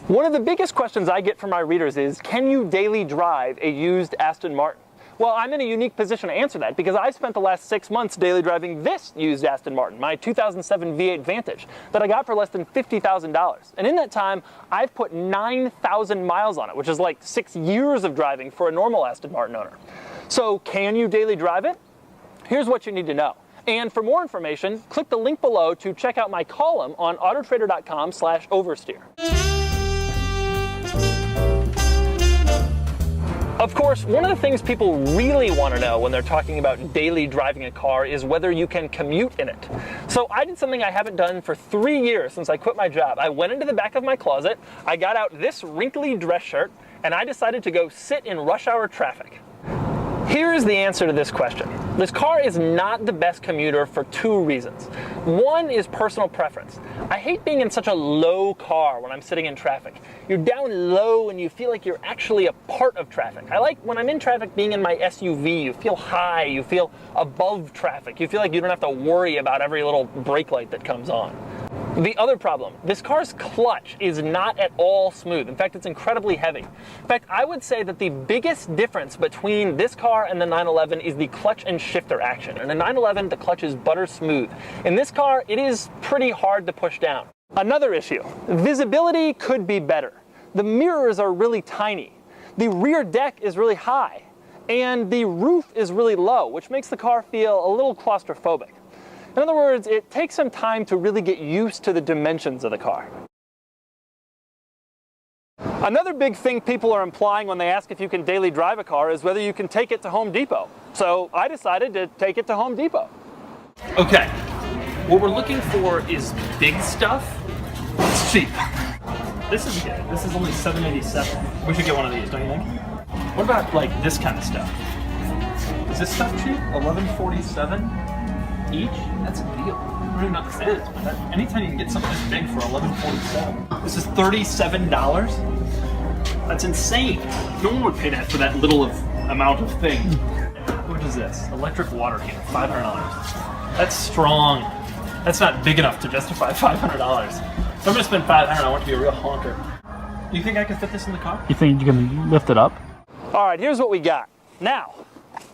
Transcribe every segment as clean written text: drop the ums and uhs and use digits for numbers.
One of the biggest questions I get from my readers is, can you daily drive a used Aston Martin? Well, I'm in a unique position to answer that because I spent the last 6 months daily driving this used Aston Martin, my 2007 V8 Vantage, that I got for less than $50,000. And in that time, I've put 9,000 miles on it, which is like 6 years of driving for a normal Aston Martin owner. So can you daily drive it? Here's what you need to know. And for more information, click the link below to check out my column on autotrader.com/oversteer. Of course, one of the things people really want to know when they're talking about daily driving a car is whether you can commute in it. So I did something I haven't done for 3 years since I quit my job. I went into the back of my closet, I got out this wrinkly dress shirt, and I decided to go sit in rush hour traffic. Here is the answer to this question. This car is not the best commuter for 2 reasons. One is personal preference. I hate being in such a low car when I'm sitting in traffic. You're down low and you feel like you're actually a part of traffic. I like when I'm in traffic being in my SUV. You feel high, you feel above traffic. You feel like you don't have to worry about every little brake light that comes on. The other problem, this car's clutch is not at all smooth. In fact, it's incredibly heavy. In fact, I would say that the biggest difference between this car and the 911 is the clutch and shifter action. In the 911, the clutch is butter smooth. In this car, it is pretty hard to push down. Another issue, visibility could be better. The mirrors are really tiny. The rear deck is really high. And the roof is really low, which makes the car feel a little claustrophobic. In other words, it takes some time to really get used to the dimensions of the car. Another big thing people are implying when they ask if you can daily drive a car is whether you can take it to Home Depot. So I decided to take it to Home Depot. Okay, what we're looking for is big stuff. It's cheap. This is good. This is only $7.87. We should get one of these, don't you think? What about like this kind of stuff? Is this stuff cheap? $11.47 each? That's a deal. I don't even know what this is, but anytime you can get something this big for $11.47. This is $37? That's insane. No one would pay that for that little amount of thing. What is this? Electric water heater, $500. That's strong. That's not big enough to justify $500. If I'm gonna spend $500, I want it to be a real honker. Do you think I can fit this in the car? You think you can lift it up? All right, here's what we got. Now,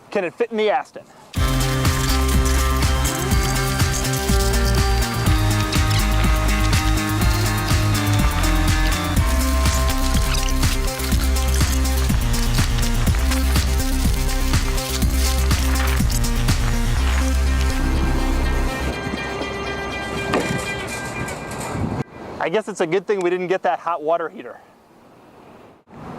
can it fit in the Aston? I guess it's a good thing we didn't get that hot water heater.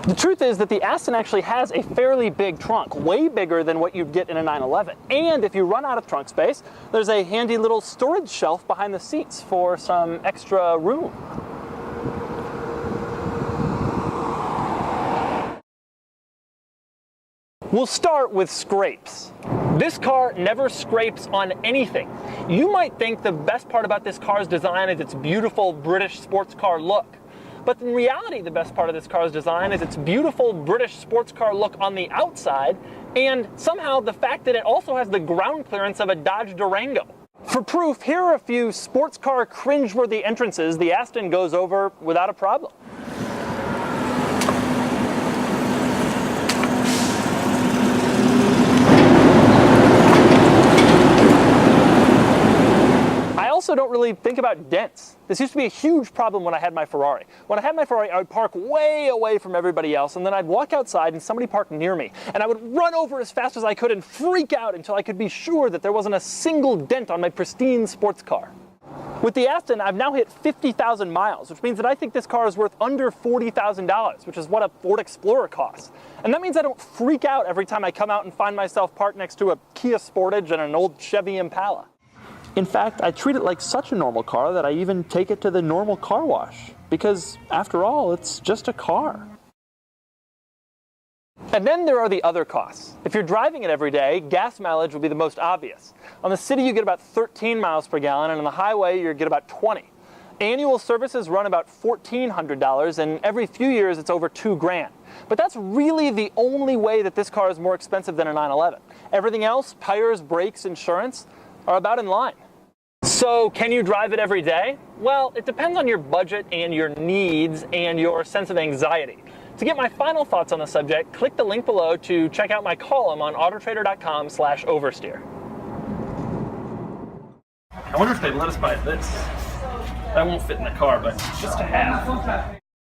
The truth is that the Aston actually has a fairly big trunk, way bigger than what you'd get in a 911. And if you run out of trunk space, there's a handy little storage shelf behind the seats for some extra room. We'll start with scrapes. This car never scrapes on anything. You might think the best part about this car's design is its beautiful British sports car look. But in reality, the best part of this car's design is its beautiful British sports car look on the outside, and somehow the fact that it also has the ground clearance of a Dodge Durango. For proof, here are a few sports car cringeworthy entrances the Aston goes over without a problem. I also don't really think about dents. This used to be a huge problem when I had my Ferrari. When I had my Ferrari, I would park way away from everybody else, and then I'd walk outside and somebody parked near me, and I would run over as fast as I could and freak out until I could be sure that there wasn't a single dent on my pristine sports car. With the Aston, I've now hit 50,000 miles, which means that I think this car is worth under $40,000, which is what a Ford Explorer costs. And that means I don't freak out every time I come out and find myself parked next to a Kia Sportage and an old Chevy Impala. In fact, I treat it like such a normal car that I even take it to the normal car wash, because after all, it's just a car. And then there are the other costs. If you're driving it every day, gas mileage will be the most obvious. On the city, you get about 13 miles per gallon, and on the highway, you get about 20. Annual services run about $1,400, and every few years, it's over $2,000. But that's really the only way that this car is more expensive than a 911. Everything else, tires, brakes, insurance, are about in line. So can you drive it every day? Well, it depends on your budget and your needs and your sense of anxiety. To get my final thoughts on the subject, click the link below to check out my column on autotrader.com/oversteer. I wonder if they'd let us buy this. That won't fit in the car, but just to have.